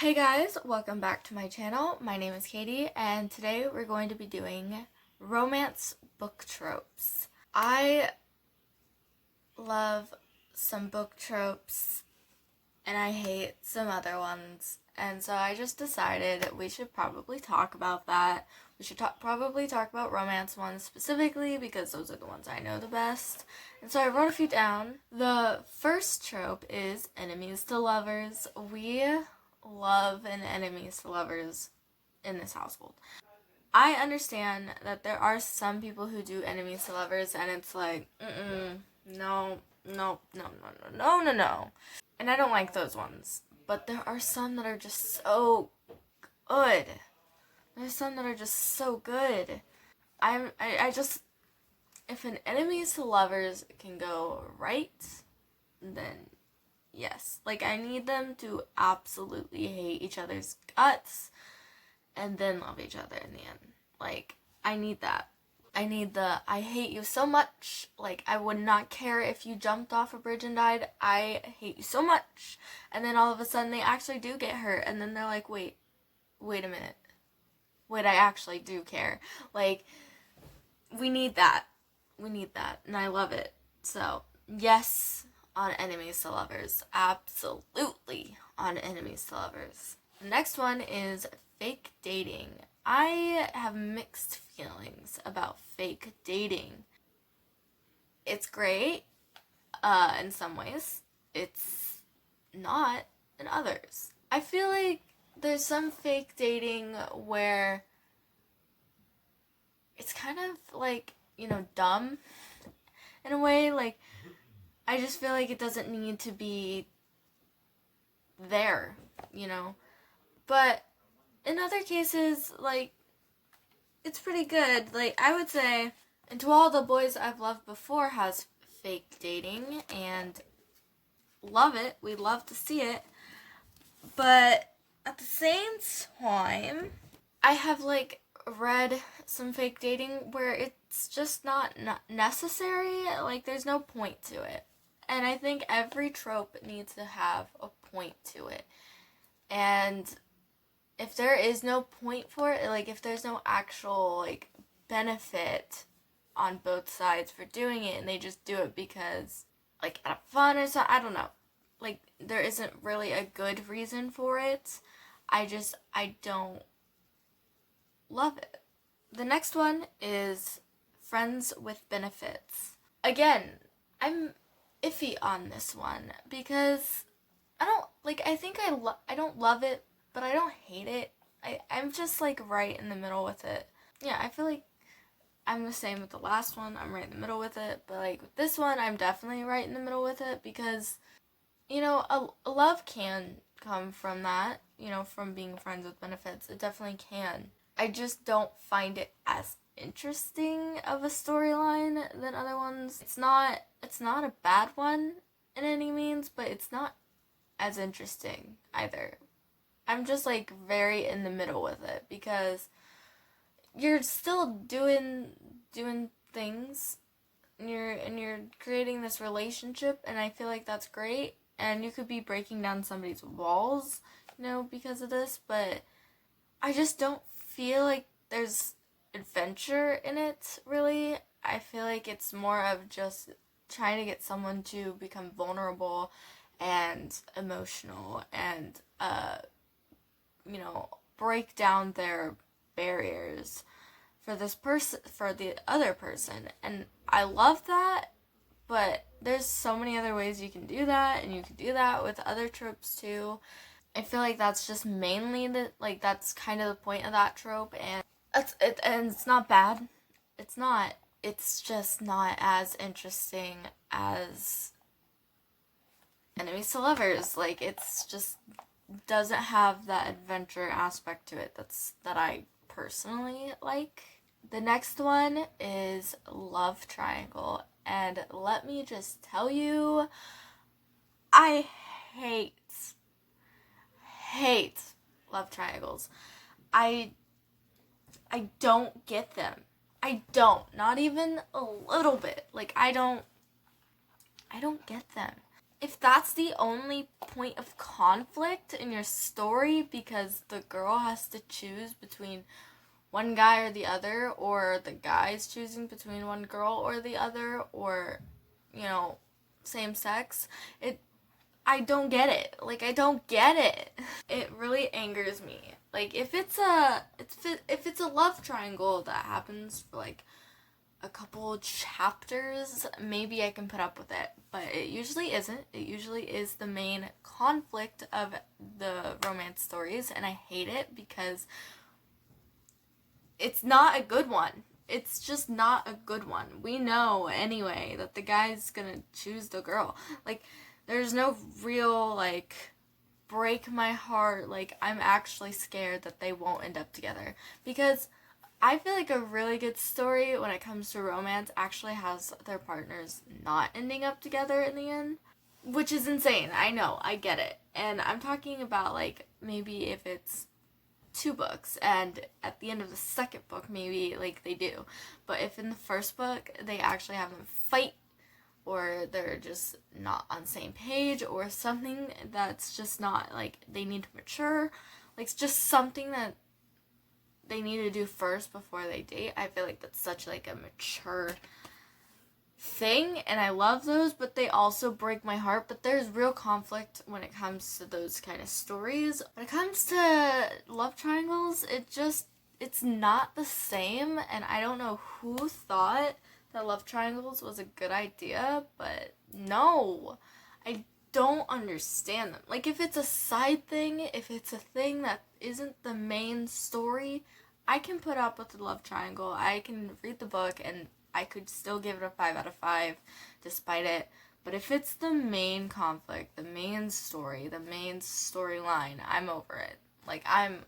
Hey guys, welcome back to my channel. My name is Katie, and today we're going to be doing romance book tropes. I love some book tropes, and I hate some other ones, and so I just decided we should probably talk about that. We should probably talk about romance ones specifically because those are the ones I know the best. And so I wrote a few down. The first trope is enemies to lovers. We love and enemies to lovers in this household. I understand that there are some people who do enemies to lovers and it's like, no, no, no, no, no, no, no, no. And I don't like those ones. But there are some that are just so good. There's some that are just so good. I just, if an enemies to lovers can go right, then yes. Like, I need them to absolutely hate each other's guts and then love each other in the end. Like, I need that. I need the, I hate you so much. Like, I would not care if you jumped off a bridge and died. I hate you so much. And then all of a sudden they actually do get hurt. And then they're like, wait a minute. Wait, I actually do care. Like, we need that. We need that. And I love it. So, yes, on enemies to lovers. Absolutely on enemies to lovers. The next one is fake dating. I have mixed feelings about fake dating. It's great in some ways. It's not in others. I feel like there's some fake dating where it's kind of like, dumb in a way. Like, I just feel like it doesn't need to be there, But in other cases, like, it's pretty good. Like, I would say, and To All the Boys I've Loved Before has fake dating, and love it. We love to see it. But at the same time, I have, read some fake dating where it's just not necessary. Like, there's no point to it. And I think every trope needs to have a point to it. And if there is no point for it, like, if there's no actual, benefit on both sides for doing it, and they just do it because, out of fun or something, I don't know. Like, there isn't really a good reason for it. I don't love it. The next one is friends with benefits. Again, I'm iffy on this one because I don't, I don't love it, but I don't hate it. I'm just, right in the middle with it. Yeah, I feel like I'm the same with the last one. I'm right in the middle with it. But, with this one, I'm definitely right in the middle with it because, a love can come from that, from being friends with benefits. It definitely can. I just don't find it as interesting of a storyline than other ones. It's not a bad one in any means, but it's not as interesting either. I'm just very in the middle with it because you're still doing things and you're creating this relationship, and I feel like that's great, and you could be breaking down somebody's walls, because of this, but I just don't feel like there's adventure in it, really. I feel like it's more of just trying to get someone to become vulnerable and emotional and break down their barriers for this person, for the other person. And I love that, but there's so many other ways you can do that, and you can do that with other tropes too. I feel like that's just mainly that's kind of the point of that trope, and and it's not bad. It's not. It's just not as interesting as enemies to lovers. Like, it's just doesn't have that adventure aspect to it that I personally like. The next one is love triangle, and let me just tell you, I hate love triangles. I don't get them. I don't. Not even a little bit. I don't get them. if that's the only point of conflict in your story because the girl has to choose between one guy or the other, or the guy's choosing between one girl or the other, or, you know, same sex, I don't get it. Like, I don't get it. It really angers me. Like, if it's a love triangle that happens for like a couple chapters, maybe I can put up with it. But it usually isn't. It usually is the main conflict of the romance stories, and I hate it because it's not a good one. It's just not a good one. We know anyway that the guy's gonna choose the girl. Like, there's no real, like, break my heart, like, I'm actually scared that they won't end up together. Because I feel like a really good story when it comes to romance actually has their partners not ending up together in the end. Which is insane. I know. I get it. And I'm talking about, like, maybe if it's two books and at the end of the second book maybe like they do, but if in the first book they actually have them fight, or they're just not on the same page, or something that's just not, like, they need to mature, like, it's just something that they need to do first before they date. I feel like that's such like a mature thing, and I love those, but they also break my heart. But there's real conflict when it comes to those kind of stories. When it comes to love triangles, it's not the same, and I don't know who thought that love triangles was a good idea, but no, I don't understand them. Like, if it's a side thing, if it's a thing that isn't the main story, I can put up with the love triangle. I can read the book and I could still give it a 5 out of 5 despite it. But if it's the main conflict, the main story, the main storyline, I'm over it. Like, I'm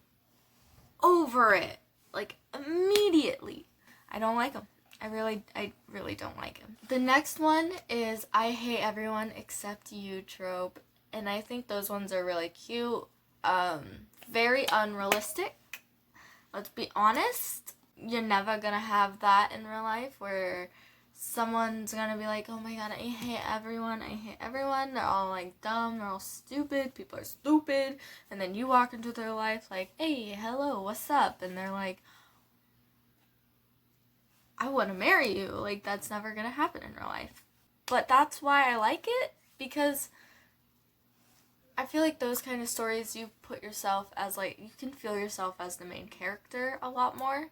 over it. Like, immediately. I don't like them. I really don't like him. The next one is I Hate Everyone Except You trope, and I think those ones are really cute. Very unrealistic. Let's be honest. You're never gonna have that in real life where someone's gonna be like, oh my god, I hate everyone, I hate everyone. They're all like dumb, they're all stupid, people are stupid. And then you walk into their life like, hey, hello, what's up? And they're like, I want to marry you. Like, that's never going to happen in real life. But that's why I like it, because I feel like those kind of stories, you put yourself as, like, you can feel yourself as the main character a lot more.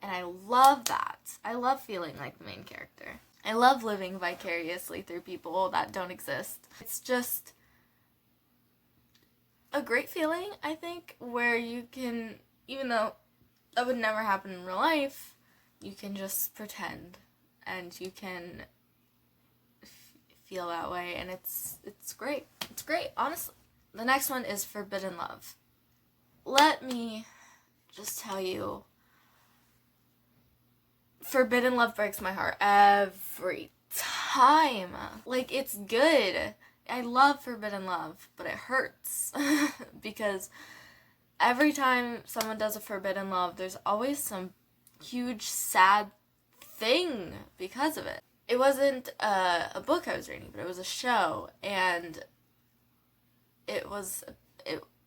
And I love that. I love feeling like the main character. I love living vicariously through people that don't exist. It's just a great feeling, I think, where you can, even though that would never happen in real life, you can just pretend and you can feel that way, and it's great. It's great, honestly. The next one is Forbidden Love. Let me just tell you, Forbidden Love breaks my heart every time. Like, it's good. I love Forbidden Love, but it hurts because every time someone does a Forbidden Love, there's always some huge sad thing because of it. It wasn't a book I was reading, but it was a show, and it was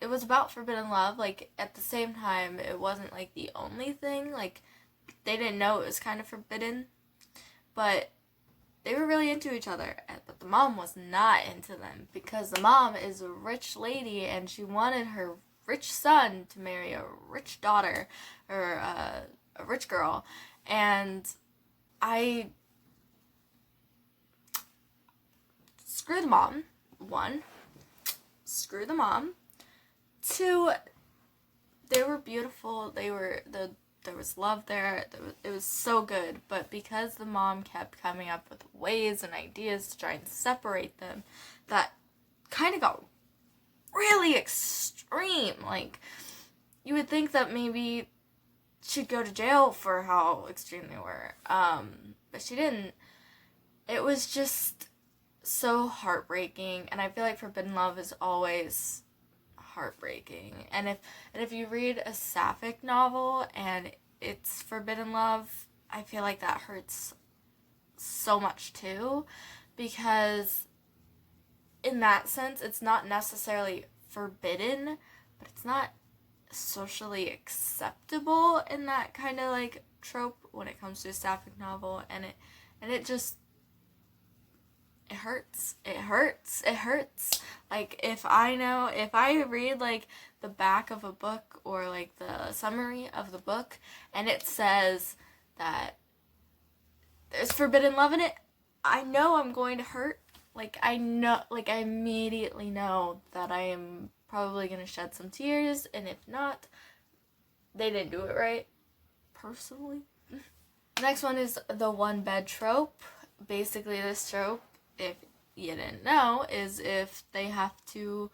about forbidden love. Like, at the same time, it wasn't like the only thing. Like, they didn't know it was kind of forbidden, but they were really into each other. But the mom was not into them because the mom is a rich lady and she wanted her rich son to marry a rich daughter, or a rich girl. And I screw the mom. One, screw the mom. Two, they were beautiful. There was love there. It was so good. But because the mom kept coming up with ways and ideas to try and separate them, that kind of got really extreme. Like, you would think that maybe she'd go to jail for how extreme they were. But she didn't. It was just so heartbreaking, and I feel like Forbidden Love is always heartbreaking. And if you read a sapphic novel and it's Forbidden Love, I feel like that hurts so much too, because in that sense, it's not necessarily forbidden, but it's not socially acceptable in that kind of like trope when it comes to a sapphic novel, and it just it hurts. It hurts. It hurts. Like if I read like the back of a book or like the summary of the book and it says that there's forbidden love in it, I know I'm going to hurt. Like I know, like I immediately know that I am probably going to shed some tears, and if not, they didn't do it right, personally. Next one is the one bed trope. Basically, this trope, if you didn't know, is if they have to,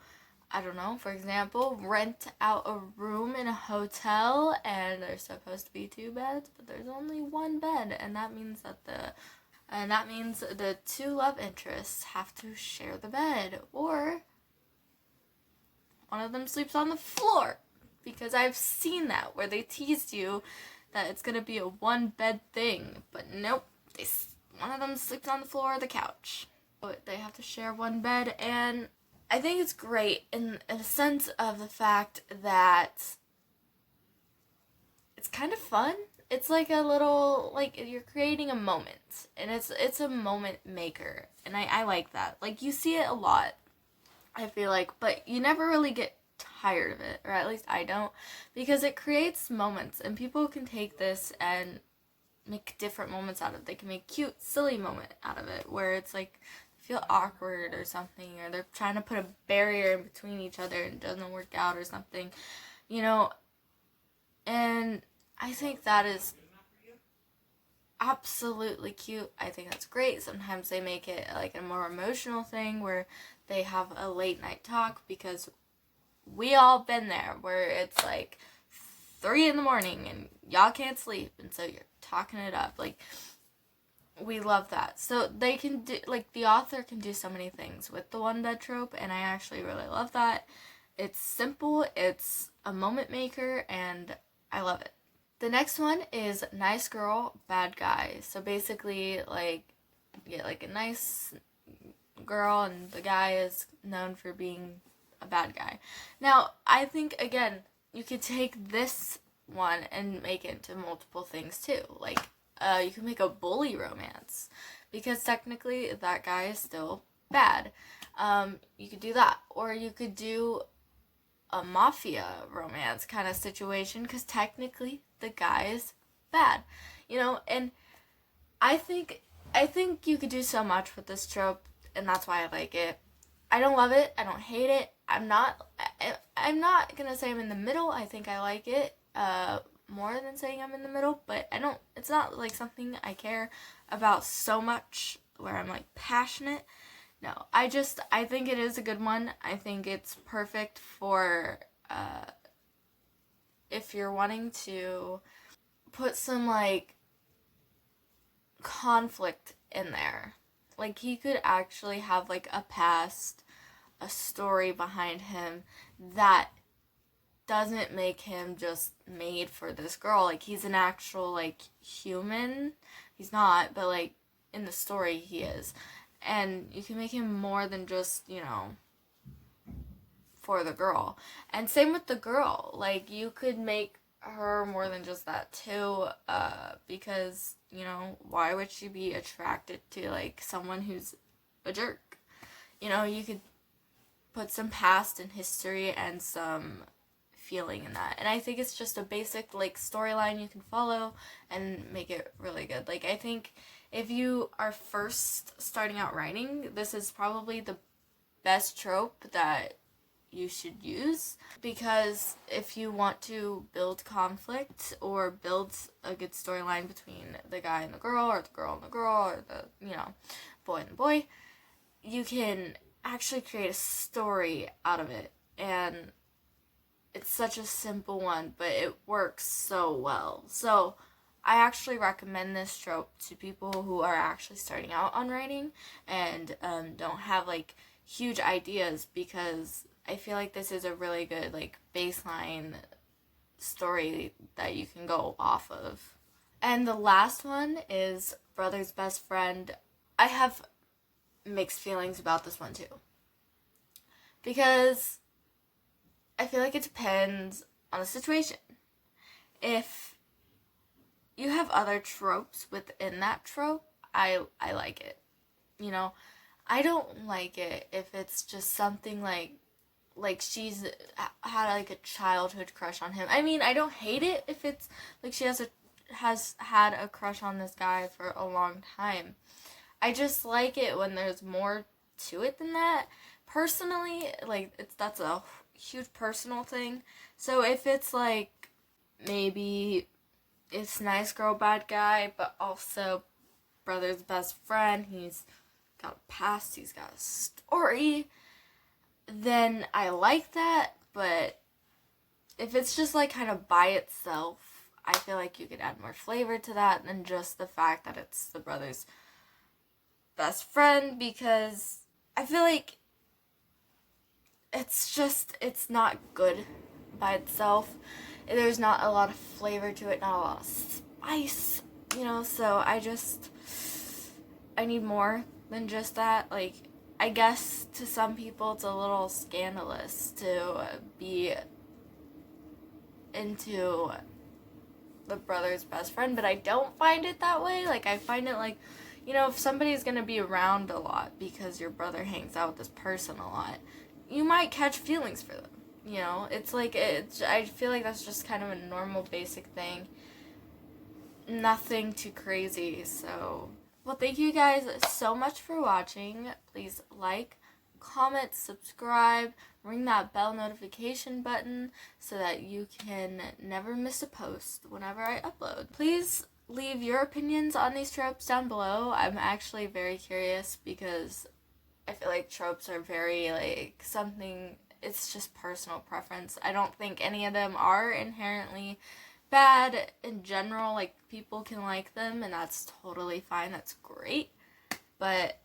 I don't know, for example, rent out a room in a hotel and there's supposed to be 2 beds, but there's only 1 bed, and that means the 2 love interests have to share the bed, or one of them sleeps on the floor, because I've seen that where they teased you that it's gonna be a 1 bed thing, but nope, one of them sleeps on the floor or the couch. But they have to share 1 bed, and I think it's great in a sense of the fact that it's kind of fun. It's like a little, like, you're creating a moment, and it's a moment maker, and I like that. Like, you see it a lot, I feel like, but you never really get tired of it, or at least I don't, because it creates moments, and people can take this and make different moments out of it. They can make cute, silly moment out of it, where it's like, feel awkward or something, or they're trying to put a barrier in between each other and it doesn't work out or something, you know, and I think that is absolutely cute. I think that's great. Sometimes they make it like a more emotional thing where they have a late night talk, because we all been there where it's like 3 in the morning and y'all can't sleep, and so you're talking it up. Like, we love that. So they can do, like, the author can do so many things with the 1 bed trope, and I actually really love that. It's simple, it's a moment maker, and I love it. The next one is nice girl, bad guy. So basically, like, you get like a nice girl and the guy is known for being a bad guy. Now, I think, again, you could take this one and make it into multiple things too. Like, you can make a bully romance, because technically that guy is still bad. You could do that. Or you could do a mafia romance kind of situation, because technically the guy is bad. You know, and I think you could do so much with this trope, and that's why I like it. I don't love it. I don't hate it. I'm not gonna say I'm in the middle. I think I like it more than saying I'm in the middle, but it's not like something I care about so much where I'm like passionate. No, I think it is a good one. I think it's perfect for if you're wanting to put some like conflict in there. Like, he could actually have like a past, a story behind him that doesn't make him just made for this girl. Like, he's an actual like human. He's not, but like in the story he is. And you can make him more than just, you know, for the girl. And same with the girl. Like, you could make her more than just that too, because, you know, why would she be attracted to like someone who's a jerk? You know, you could put some past and history and some feeling in that. And I think it's just a basic like storyline you can follow and make it really good. Like, I think if you are first starting out writing, this is probably the best trope that you should use, because if you want to build conflict or build a good storyline between the guy and the girl, or the girl and the girl, or the, you know, boy and the boy, you can actually create a story out of it. And it's such a simple one, but it works so well. So I actually recommend this trope to people who are actually starting out on writing and don't have like huge ideas, because I feel like this is a really good like baseline story that you can go off of. And the last one is brother's best friend. I have mixed feelings about this one too. because I feel like it depends on the situation. If you have other tropes within that trope, I like it. You know, I don't like it if it's just something like she's had like a childhood crush on him. I mean, I don't hate it if it's like she has had a crush on this guy for a long time. I just like it when there's more to it than that. Personally, like that's a huge personal thing. So if it's like maybe it's nice girl bad guy, but also brother's best friend, he's got a past, he's got a story, then I like that. But if it's just like kind of by itself, I feel like you could add more flavor to that than just the fact that it's the brother's best friend, because I feel like it's not good by itself. There's not a lot of flavor to it, not a lot of spice, so I need more than just that. Like, I guess to some people it's a little scandalous to be into the brother's best friend, but I don't find it that way. Like, I find it like, if somebody's gonna be around a lot because your brother hangs out with this person a lot, you might catch feelings for them. It's like, I feel like that's just kind of a normal, basic thing. Nothing too crazy, so. Well, thank you guys so much for watching. Please like, comment, subscribe, ring that bell notification button so that you can never miss a post whenever I upload. Please leave your opinions on these tropes down below. I'm actually very curious because I feel like tropes are very like something, it's just personal preference. I don't think any of them are inherently bad in general. Like, people can like them and that's totally fine, that's great, but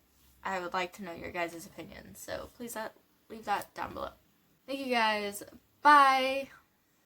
I would like to know your guys' opinions, so please leave that down below. Thank you guys, bye!